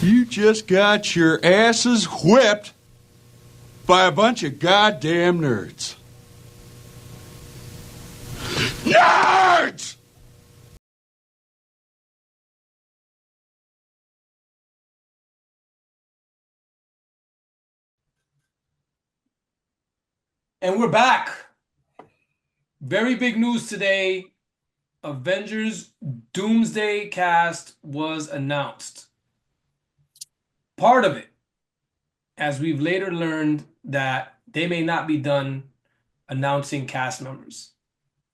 You just got your asses whipped by a bunch of goddamn nerds. Nerds! And we're back. Very big news today. Avengers Doomsday cast was announced. Part of it, as we've later learned, that they may not be done announcing cast members.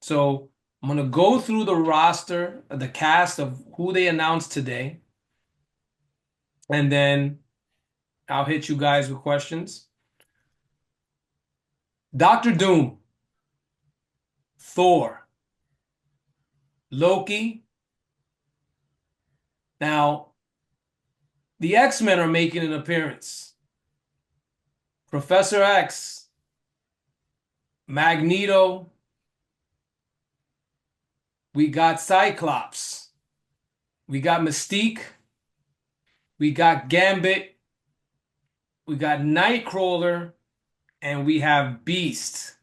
So I'm going to go through the roster, the cast of who they announced today. And then I'll hit you guys with questions. Doctor Doom, Thor, Loki. Now, the X-Men are making an appearance. Professor X, Magneto. We got Cyclops. We got Mystique. We got Gambit. We got Nightcrawler. And we have Beast.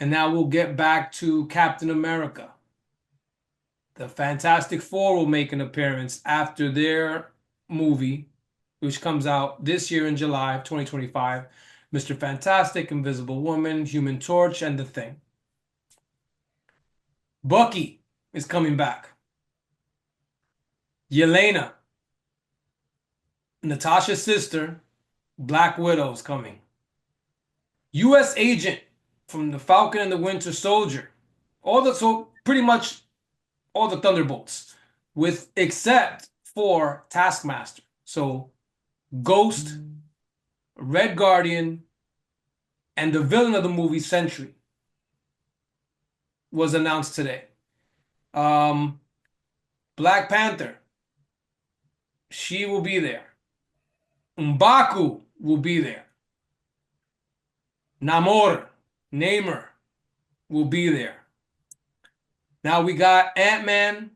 And now we'll get back to Captain America. The Fantastic Four will make an appearance after their movie, which comes out this year in July of 2025. Mr. Fantastic, Invisible Woman, Human Torch, and The Thing. Bucky is coming back. Yelena, Natasha's sister, Black Widow's coming. U.S. Agent from the Falcon and the Winter Soldier. So pretty much all the Thunderbolts, except for Taskmaster. So Ghost, Red Guardian, and the villain of the movie, Sentry, was announced today. Black Panther, she will be there. M'Baku will be there. Namor will be there. Now we got Ant-Man.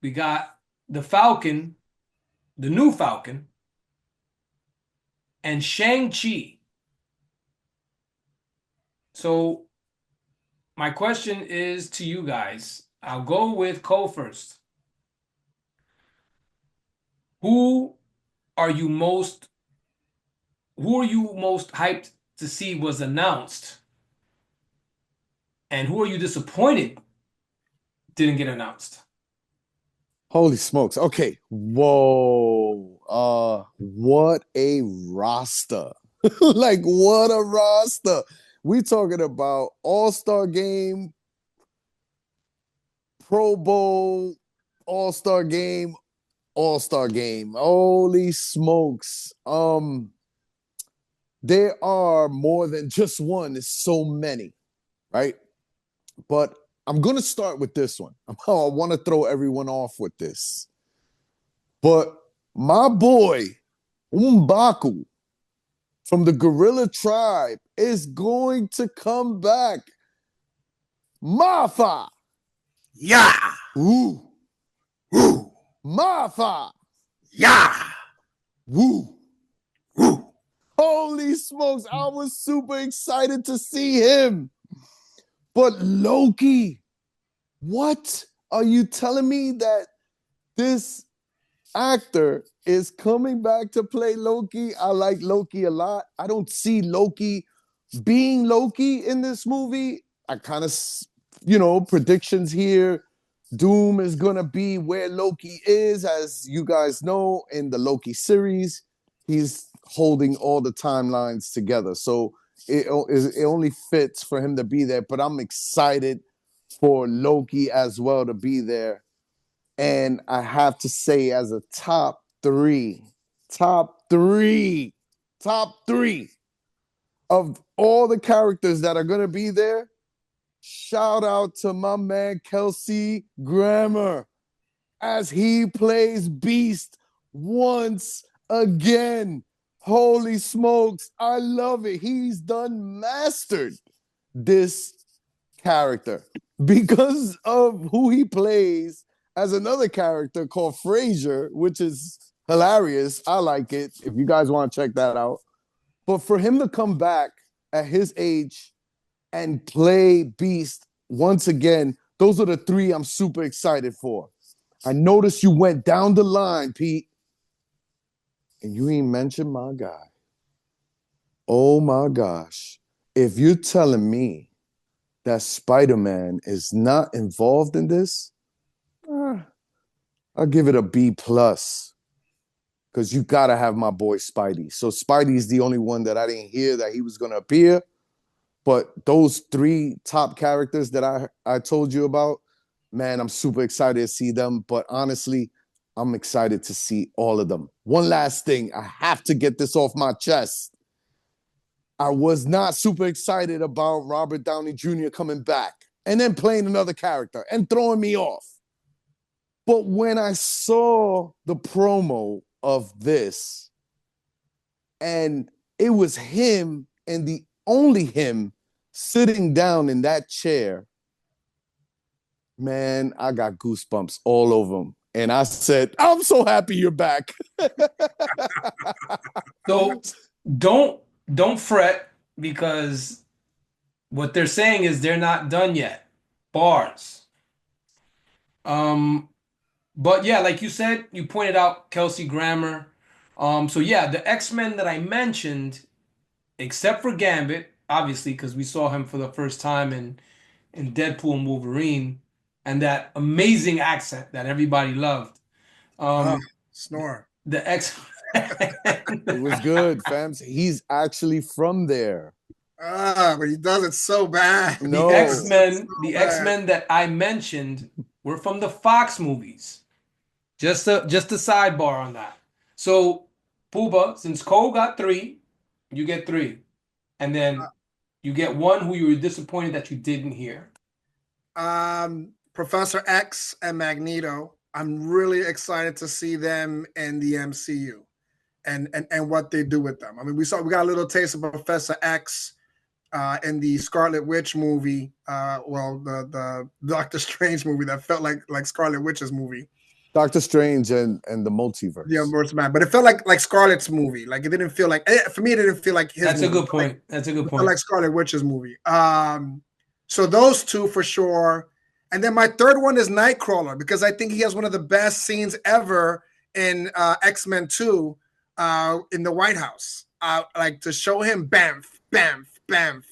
We got the Falcon, the new Falcon, and Shang-Chi. So my question is to you guys. I'll go with Cole first. Who are you most hyped to see was announced? And who are you disappointed didn't get announced? Holy smokes. Okay. Whoa. What a roster. Like, what a roster. We talking about All-Star Game, Pro Bowl, All-Star Game, All-Star Game. Holy smokes. There are more than just one. There's so many, right? But I'm going to start with this one. I want to throw everyone off with this. But my boy, M'Baku, from the Gorilla Tribe, is going to come back. Mafa. Yeah. Woo. Woo. Mafa. Yeah. Woo. Woo. Holy smokes. I was super excited to see him. But Loki, what are you telling me that this actor is coming back to play Loki? I like Loki a lot. I don't see Loki being Loki in this movie. I kind of, predictions here. Doom is going to be where Loki is. As you guys know, in the Loki series, he's holding all the timelines together. So it only fits for him to be there. But I'm excited for Loki as well to be there. And I have to say, as a top three of all the characters that are going to be there, shout out to my man Kelsey Grammer as he plays Beast once again. Holy smokes, I love it. He's done mastered this character because of who he plays has another character called Frazier, which is hilarious. I like it. If you guys want to check that out. But for him to come back at his age and play Beast once again, those are the three I'm super excited for. I noticed you went down the line, Pete, and you ain't mentioned my guy. Oh my gosh. If you're telling me that Spider-Man is not involved in this, I'll give it a B plus. Because you gotta have my boy Spidey. So Spidey's the only one that I didn't hear that he was gonna appear. But those three top characters that I told you about, man, I'm super excited to see them. But honestly, I'm excited to see all of them. One last thing, I have to get this off my chest. I was not super excited about Robert Downey Jr. coming back and then playing another character and throwing me off. But when I saw the promo of this, and it was him and the only him sitting down in that chair, man, I got goosebumps all over him. And I said, I'm so happy you're back. So don't fret, because what they're saying is they're not done yet. Bars. But yeah, like you said, you pointed out Kelsey Grammer. So yeah, the X-Men that I mentioned, except for Gambit, obviously, because we saw him for the first time in Deadpool and Wolverine, and that amazing accent that everybody loved. Snore. The X-Men. It was good, fam. He's actually from there. But he does it so bad. No. The X-Men that I mentioned were from the Fox movies. Just a sidebar on that. So, Pooba, since Cole got 3, you get 3. And then you get one who you were disappointed that you didn't hear. Professor X and Magneto. I'm really excited to see them in the MCU and what they do with them. I mean, we got a little taste of Professor X in the Scarlet Witch movie. The Doctor Strange movie that felt like Scarlet Witch's movie. Doctor Strange and the multiverse. Yeah, man, but it felt like Scarlet's movie. Like it didn't feel like for me. It didn't feel like his. That's movie. A good point. That's a good point. Like Scarlet Witch's movie. So those two for sure. And then my third one is Nightcrawler, because I think he has one of the best scenes ever in X-Men 2 in the White House. Like to show him bamf, bamf, bamf.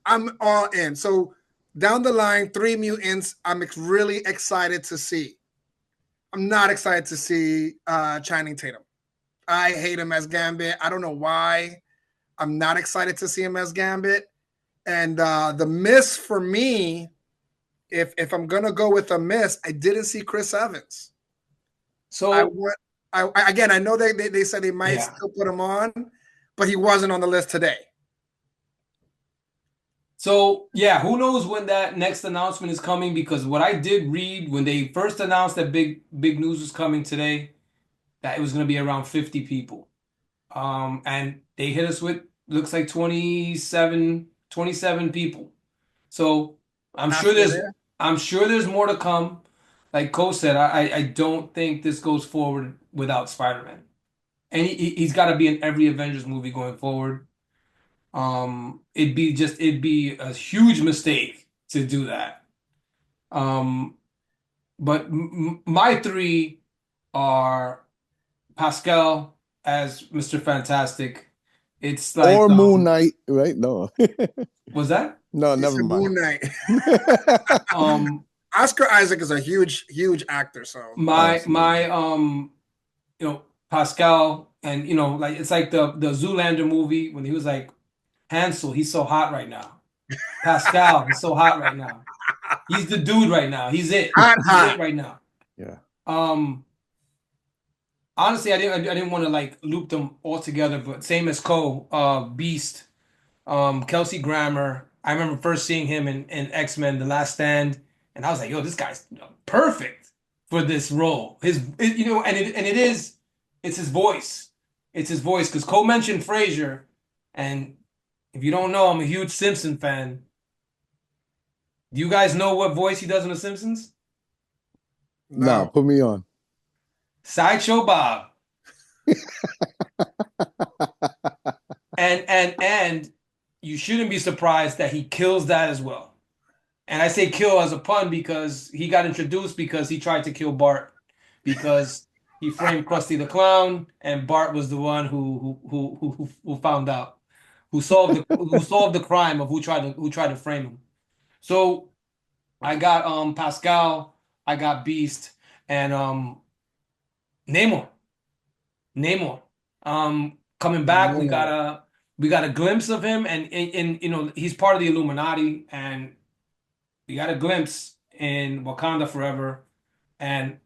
I'm all in. So down the line, 3 mutants. I'm really excited to see. I'm not excited to see Channing Tatum. I hate him as Gambit. I don't know why. I'm not excited to see him as Gambit. And the miss for me, if I'm gonna go with a miss, I didn't see Chris Evans. So I know they said they might still put him on, but he wasn't on the list today. So yeah, who knows when that next announcement is coming? Because what I did read when they first announced that big news was coming today, that it was going to be around 50 people, and they hit us with looks like 27 people. So I'm sure there's more to come. Like Cole said, I don't think this goes forward without Spider-Man, and he's got to be in every Avengers movie going forward. It'd be a huge mistake to do that. But my 3 are Pascal as Mr. Fantastic. It's like Moon Knight, right? No. Was that? No, never mind. Moon Knight. Oscar Isaac is a huge actor. So Pascal, and like it's like the Zoolander movie when he was like, Hansel, he's so hot right now. Pascal, he's so hot right now. He's the dude right now. He's it. He's it right now. Yeah. Honestly, I didn't want to like loop them all together, but same as Cole, Beast, Kelsey Grammer. I remember first seeing him in X-Men: The Last Stand, and I was like, "Yo, this guy's perfect for this role." It's his voice. It's his voice, because Cole mentioned Frasier, and if you don't know, I'm a huge Simpson fan. Do you guys know what voice he does in The Simpsons? Nah, put me on. Sideshow Bob. And you shouldn't be surprised that he kills that as well. And I say kill as a pun because he got introduced because he tried to kill Bart because he framed Krusty the Clown, and Bart was the one who found out, who solved the crime of who tried to frame him. So I got Pascal, I got Beast, and Namor. Coming back, we got a glimpse of him, and you know he's part of the Illuminati, and we got a glimpse in Wakanda Forever, and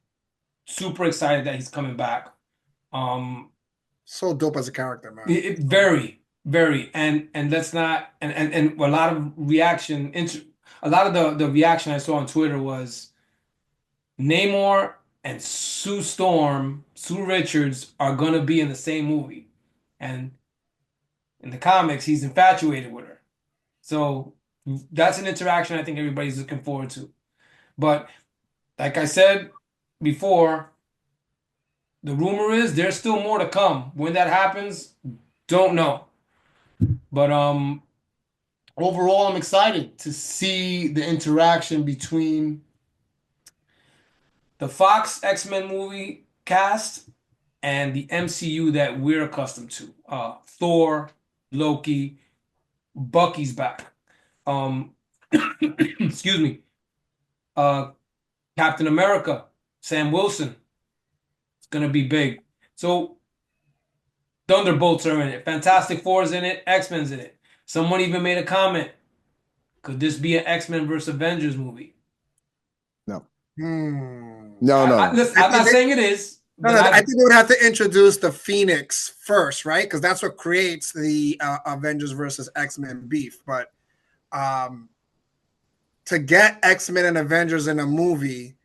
super excited that he's coming back. So dope as a character, man. Very, very, and let's not and a lot of reaction. A lot of the reaction I saw on Twitter was Namor and Sue Richards are gonna be in the same movie, and in the comics he's infatuated with her. So that's an interaction I think everybody's looking forward to. But like I said before, the rumor is there's still more to come. When that happens, don't know. But overall, I'm excited to see the interaction between the Fox X-Men movie cast and the MCU that we're accustomed to. Thor, Loki, Bucky's back. Excuse me. Captain America, Sam Wilson. It's gonna be big. So Thunderbolts are in it. Fantastic Four's in it. X-Men's in it. Someone even made a comment. Could this be an X-Men versus Avengers movie? No. No. I'm not saying it is. I think they would have to introduce the Phoenix first, right? Because that's what creates the Avengers versus X-Men beef. But to get X-Men and Avengers in a movie,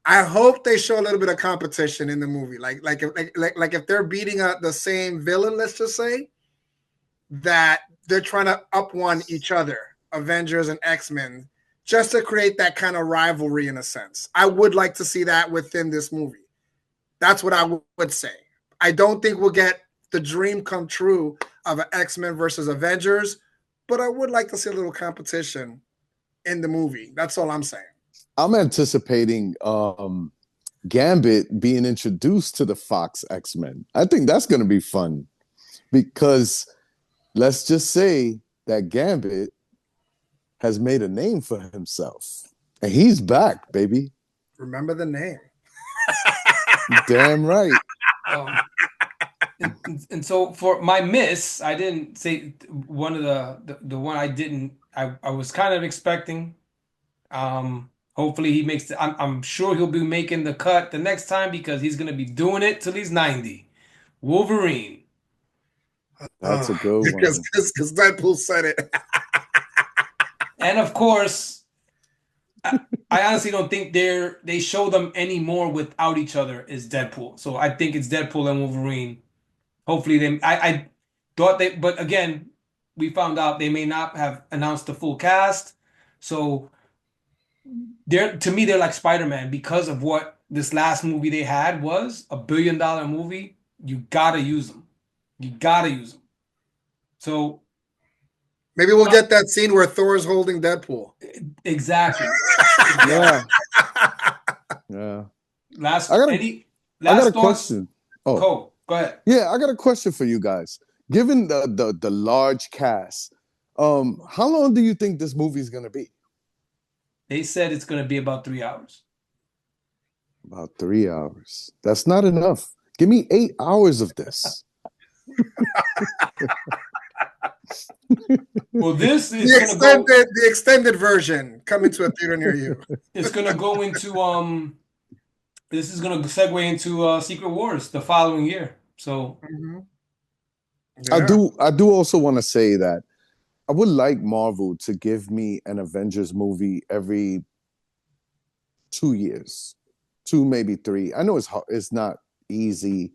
I hope they show a little bit of competition in the movie. Like if they're beating the same villain, let's just say, that they're trying to up one each other, Avengers and X-Men, just to create that kind of rivalry in a sense. I would like to see that within this movie. That's what I would say. I don't think we'll get the dream come true of an X-Men versus Avengers, but I would like to see a little competition in the movie. That's all I'm saying. I'm anticipating Gambit being introduced to the Fox X-Men. I think that's going to be fun because let's just say that Gambit has made a name for himself. And he's back, baby. Remember the name. Damn right. And so for my miss, I didn't say one of the one I didn't. I was kind of expecting. Hopefully he makes. I'm sure he'll be making the cut the next time because he's gonna be doing it till he's 90. Wolverine. That's a good one. Because Deadpool said it. And of course, I honestly don't think they show them anymore without each other is Deadpool. So I think it's Deadpool and Wolverine. Hopefully I thought they, but again, we found out they may not have announced the full cast. So to me, they're like Spider-Man because of what this last movie they had was $1 billion movie. You gotta use them. So maybe we'll get that scene where Thor's holding Deadpool. Exactly. Yeah. I got a question. Oh, go ahead. Yeah, I got a question for you guys. Given the large cast, how long do you think this movie is gonna be? They said it's gonna be about 3 hours. About 3 hours. That's not enough. Give me 8 hours of this. Well, this is the extended version coming to a theater near you. It's gonna go into this is gonna segue into Secret Wars the following year. So yeah. I do also want to say that I would like Marvel to give me an Avengers movie every 2 years, 2 maybe 3. I know it's not easy,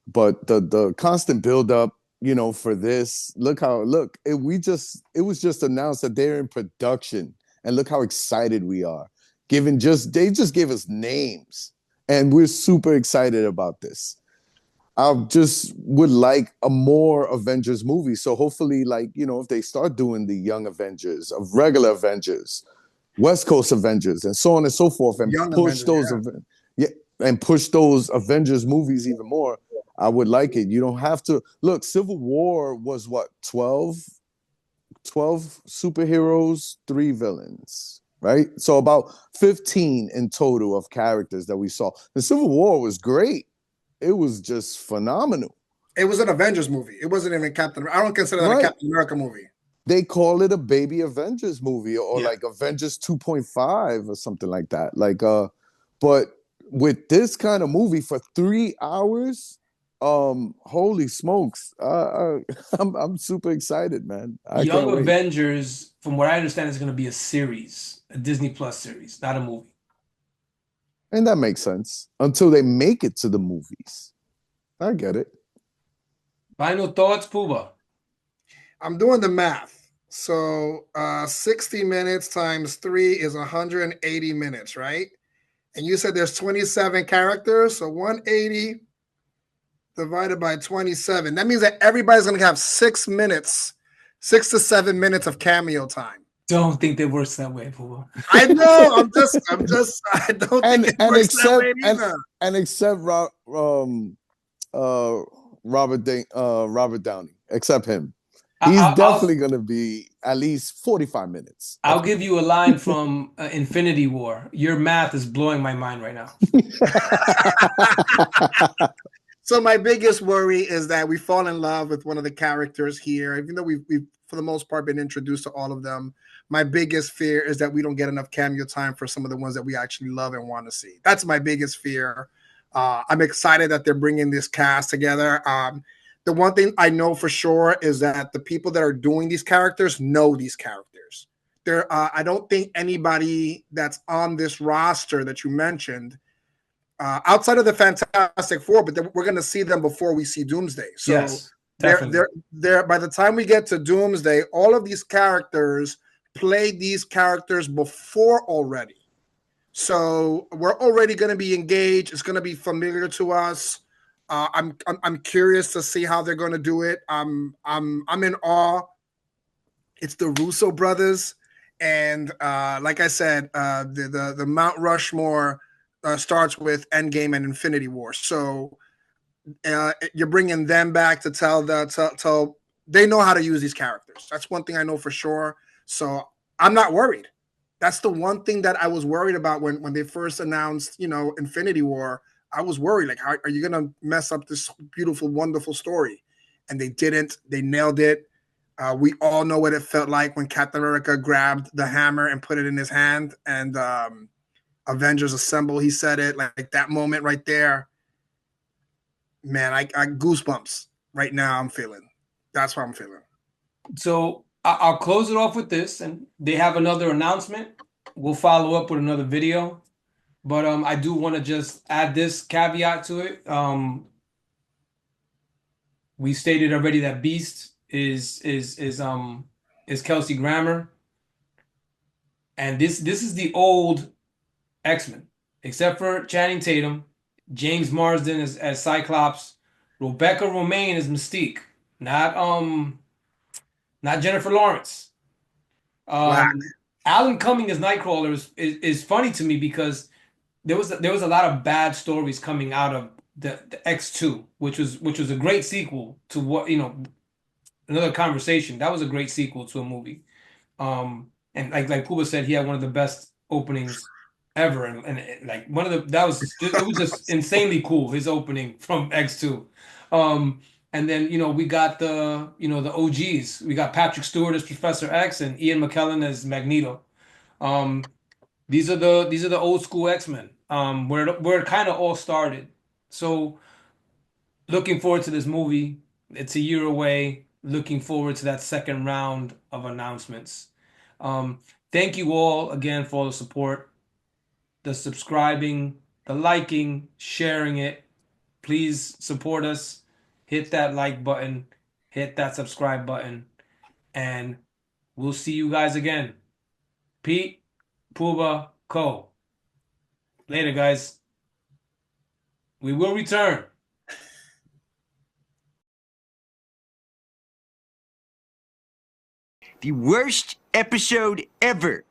but the constant build up, for this. It was just announced that they're in production, and look how excited we are. They just gave us names. and we're super excited about this. I just would like a more Avengers movie. So hopefully, like, if they start doing the Young Avengers, of regular Avengers, West Coast Avengers, and so on and so forth, and Young push Avengers, those, yeah. yeah, and push those Avengers movies even more, I would like it. You don't have to look. Civil War was what, 12 superheroes, 3 villains, right? So about 15 in total of characters that we saw. The Civil War was great. It was just phenomenal. It was an Avengers movie. It wasn't even Captain. I don't consider that a Right. Captain America movie. They call it a baby Avengers movie, or Yeah. like Avengers 2.5 or something like that. But with this kind of movie for 3 hours, holy smokes. I'm super excited, man. I Young can't wait. Avengers, from what I understand, is going to be a series, a Disney Plus series, not a movie. And that makes sense until they make it to the movies. I get it. Final thoughts, Puba? I'm doing the math. So 60 minutes times 3 is 180 minutes, right? And you said there's 27 characters, so 180 divided by 27. That means that everybody's going to have 6 minutes, 6 to 7 minutes of cameo time. Don't think that works that way, Puba. I know. I don't think it works that way either. And except Robert Downey, except him. He's definitely going to be at least 45 minutes. I'll give you a line from Infinity War. Your math is blowing my mind right now. So my biggest worry is that we fall in love with one of the characters here, even though we've for the most part been introduced to all of them. My biggest fear is that we don't get enough cameo time for some of the ones that we actually love and want to see. That's my biggest fear. I'm excited that they're bringing this cast together. The one thing I know for sure is that the people that are doing these characters know these characters. I don't think anybody that's on this roster that you mentioned, outside of the Fantastic Four, but we're going to see them before we see Doomsday. So yes, they're by the time we get to Doomsday, all of these characters played these characters before already. So we're already going to be engaged. It's going to be familiar to us. I'm curious to see how they're going to do it. I'm in awe. It's the Russo brothers, and like I said, the Mount Rushmore starts with Endgame and Infinity War. So you're bringing them back to tell they know how to use these characters. That's one thing I know for sure. So I'm not worried. That's the one thing that I was worried about when they first announced, Infinity War. I was worried, like, how are you going to mess up this beautiful, wonderful story? And they didn't. They nailed it. We all know what it felt like when Captain America grabbed the hammer and put it in his hand, and Avengers Assemble. He said it, like that moment right there. Man, I goosebumps right now. I'm feeling. That's what I'm feeling. So I'll close it off with this, and they have another announcement. We'll follow up with another video. But I do want to just add this caveat to it. We stated already that Beast is Kelsey Grammer, and this is the old X-Men, except for Channing Tatum, James Marsden as Cyclops, Rebecca Romijn as Mystique, not Jennifer Lawrence. Alan Cumming as Nightcrawler is funny to me because there was a lot of bad stories coming out of the X2, which was a great sequel to what, another conversation. That was a great sequel to a movie. And like Puba said, he had one of the best openings ever, and like it was just insanely cool, his opening from X2. And then we got the OGs. We got Patrick Stewart as Professor X and Ian McKellen as Magneto. These are the old school X-Men. Where it kind of all started. So looking forward to this movie. It's a year away. Looking forward to that second round of announcements. Thank you all again for all the support, the subscribing, the liking, sharing it. Please support us. Hit that like button, hit that subscribe button, and we'll see you guys again. Pete, Puba, Co. Later, guys. We will return. The worst episode ever.